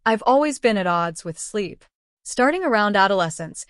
I've always been at odds with sleep. Starting around adolescence,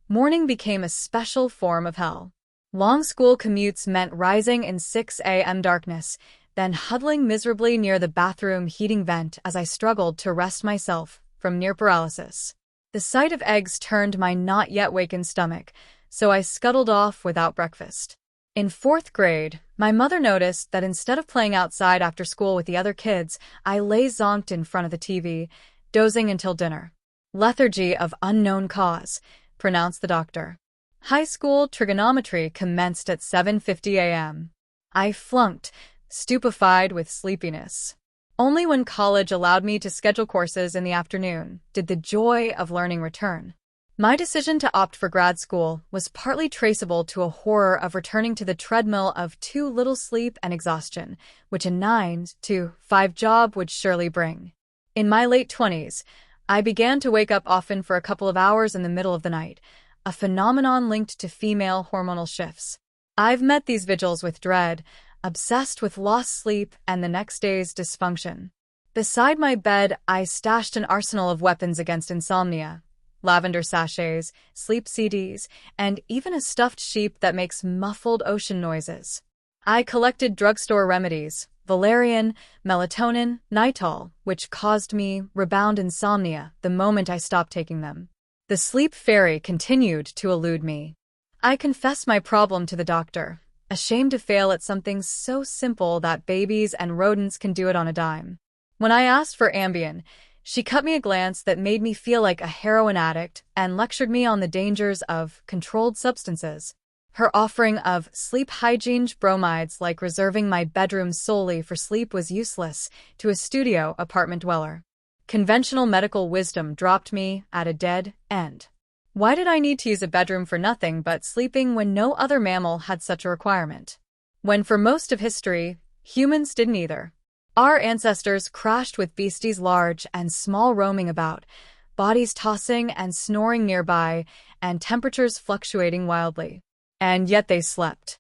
morning became a special form of hell. Long school commutes meant rising in 6 a.m. darkness, then huddling miserably near the bathroom heating vent as I struggled to rest myself from near paralysis. The sight of eggs turned my not-yet-wakened stomach, so I scuttled off without breakfast. In 4th grade, my mother noticed that instead of playing outside after school with the other kids, I lay zonked in front of the TV, dozing until dinner. Lethargy of unknown cause, pronounced the doctor. High school trigonometry commenced at 7:50 a.m. I flunked, stupefied with sleepiness. Only when college allowed me to schedule courses in the afternoon did the joy of learning return. My decision to opt for grad school was partly traceable to a horror of returning to the treadmill of too little sleep and exhaustion, which a 9-to-5 job would surely bring. In my late 20s, I began to wake up often for a couple of hours in the middle of the night, a phenomenon linked to female hormonal shifts. I've met these vigils with dread, obsessed with lost sleep and the next day's dysfunction. Beside my bed, I stashed an arsenal of weapons against insomnia: lavender sachets, sleep CDs, and even a stuffed sheep that makes muffled ocean noises. I collected drugstore remedies: valerian, melatonin, nitol, which caused me rebound insomnia the moment I stopped taking them. The sleep fairy continued to elude me. I confessed my problem to the doctor, ashamed to fail at something so simple that babies and rodents can do it on a dime. When I asked for Ambien, she cut me a glance that made me feel like a heroin addict and lectured me on the dangers of controlled substances. Her offering of sleep hygiene bromides, like reserving my bedroom solely for sleep, was useless to a studio apartment dweller. Conventional medical wisdom dropped me at a dead end. Why did I need to use a bedroom for nothing but sleeping when no other mammal had such a requirement? When for most of history, humans didn't either. Our ancestors crashed with beasties large and small roaming about, bodies tossing and snoring nearby, and temperatures fluctuating wildly. And yet they slept.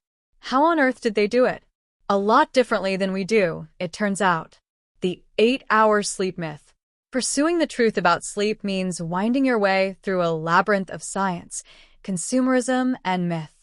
How on earth did they do it? A lot differently than we do, it turns out. The 8-hour sleep myth. Pursuing the truth about sleep means winding your way through a labyrinth of science, consumerism, and myth.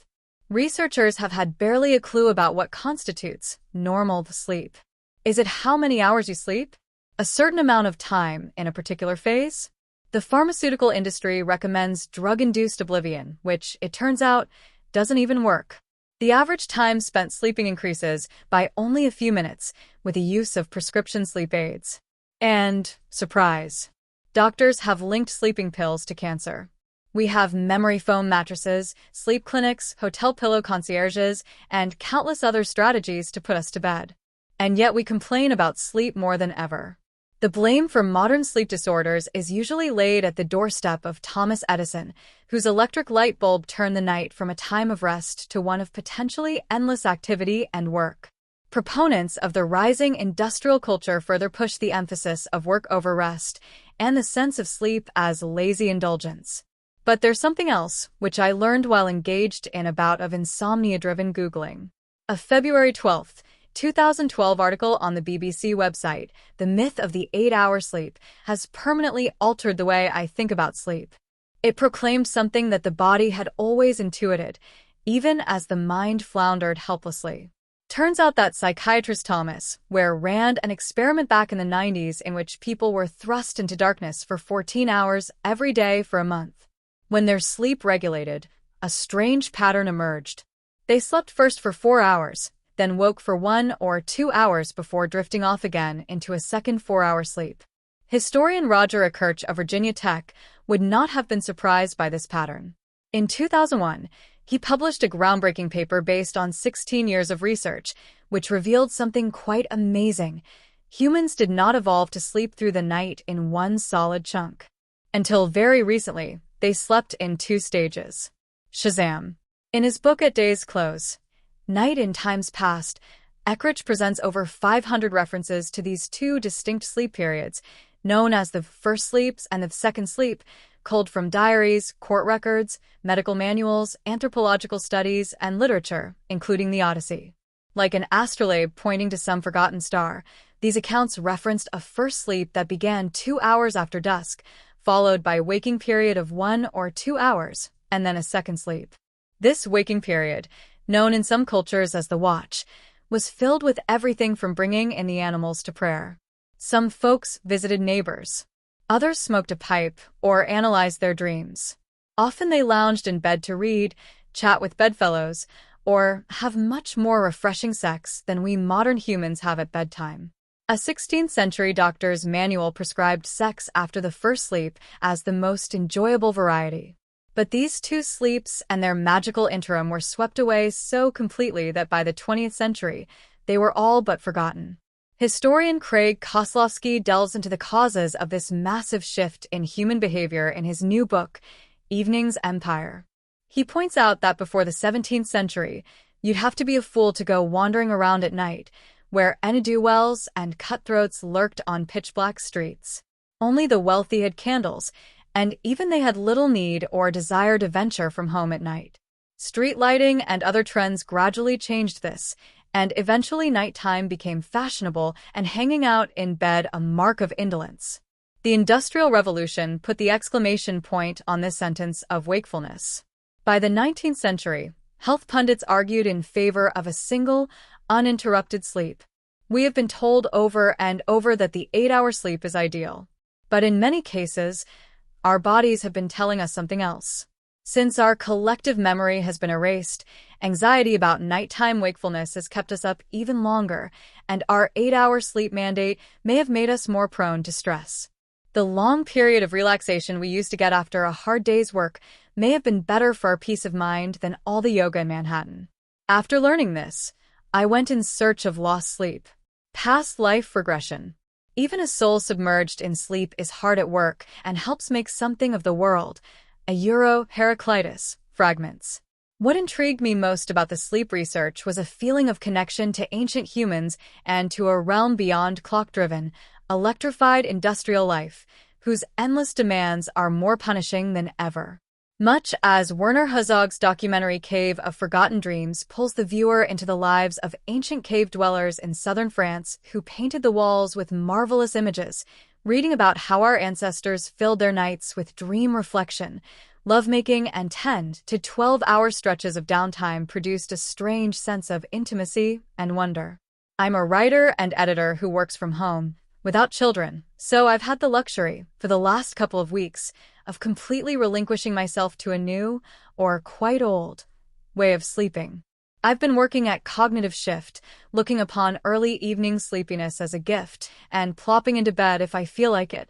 Researchers have had barely a clue about what constitutes normal sleep. Is it how many hours you sleep? A certain amount of time in a particular phase? The pharmaceutical industry recommends drug-induced oblivion, which, it turns out, doesn't even work. The average time spent sleeping increases by only a few minutes with the use of prescription sleep aids. And, surprise, doctors have linked sleeping pills to cancer. We have memory foam mattresses, sleep clinics, hotel pillow concierges, and countless other strategies to put us to bed. And yet we complain about sleep more than ever. The blame for modern sleep disorders is usually laid at the doorstep of Thomas Edison, whose electric light bulb turned the night from a time of rest to one of potentially endless activity and work. Proponents of the rising industrial culture further push the emphasis of work over rest and the sense of sleep as lazy indulgence. But there's something else, which I learned while engaged in a bout of insomnia-driven Googling. A February 12, 2012 article on the BBC website, The Myth of the 8-Hour Sleep, has permanently altered the way I think about sleep. It proclaimed something that the body had always intuited, even as the mind floundered helplessly. Turns out that psychiatrist Thomas Ware ran an experiment back in the 90s in which people were thrust into darkness for 14 hours every day for a month. When their sleep regulated, a strange pattern emerged. They slept first for 4 hours, then woke for 1 or 2 hours before drifting off again into a second 4-hour sleep. Historian Roger Akirch of Virginia Tech would not have been surprised by this pattern. In 2001, he published a groundbreaking paper based on 16 years of research, which revealed something quite amazing. Humans did not evolve to sleep through the night in one solid chunk. Until very recently, they slept in 2 stages. Shazam! In his book At Day's Close, Night in Times Past, Ekirch presents over 500 references to these 2 distinct sleep periods, known as the first sleeps and the second sleep, culled from diaries, court records, medical manuals, anthropological studies, and literature, including the Odyssey. Like an astrolabe pointing to some forgotten star, These accounts referenced a first sleep that began 2 hours after dusk, followed by a waking period of 1 or 2 hours, and then a second sleep. This waking period, known in some cultures as the watch, was filled with everything from bringing in the animals to prayer. Some folks visited neighbors. Others smoked a pipe or analyzed their dreams. Often they lounged in bed to read, chat with bedfellows, or have much more refreshing sex than we modern humans have at bedtime. A 16th-century doctor's manual prescribed sex after the first sleep as the most enjoyable variety. But these 2 sleeps and their magical interim were swept away so completely that by the 20th century, they were all but forgotten. Historian Craig Koslowski delves into the causes of this massive shift in human behavior in his new book, Evening's Empire. He points out that before the 17th century, you'd have to be a fool to go wandering around at night, where ne'er-do-wells and cutthroats lurked on pitch-black streets. Only the wealthy had candles, and even they had little need or desire to venture from home at night. Street lighting and other trends gradually changed this, and eventually nighttime became fashionable and hanging out in bed a mark of indolence. The Industrial Revolution put the exclamation point on this sentence of wakefulness. By the 19th century, health pundits argued in favor of a single, uninterrupted sleep. We have been told over and over that the 8-hour sleep is ideal. But in many cases, our bodies have been telling us something else. Since our collective memory has been erased, anxiety about nighttime wakefulness has kept us up even longer, and our 8-hour sleep mandate may have made us more prone to stress. The long period of relaxation we used to get after a hard day's work may have been better for our peace of mind than all the yoga in Manhattan. After learning this, I went in search of lost sleep. Past life regression. Even a soul submerged in sleep is hard at work and helps make something of the world. Heraclitus, fragments. What intrigued me most about the sleep research was a feeling of connection to ancient humans and to a realm beyond clock-driven, electrified industrial life, whose endless demands are more punishing than ever. Much as Werner Herzog's documentary Cave of Forgotten Dreams pulls the viewer into the lives of ancient cave dwellers in southern France who painted the walls with marvelous images, reading about how our ancestors filled their nights with dream reflection, lovemaking, and 10 to 12-hour stretches of downtime produced a strange sense of intimacy and wonder. I'm a writer and editor who works from home, without children, so I've had the luxury, for the last couple of weeks, of completely relinquishing myself to a new, or quite old, way of sleeping. I've been working at cognitive shift, looking upon early evening sleepiness as a gift, and plopping into bed if I feel like it,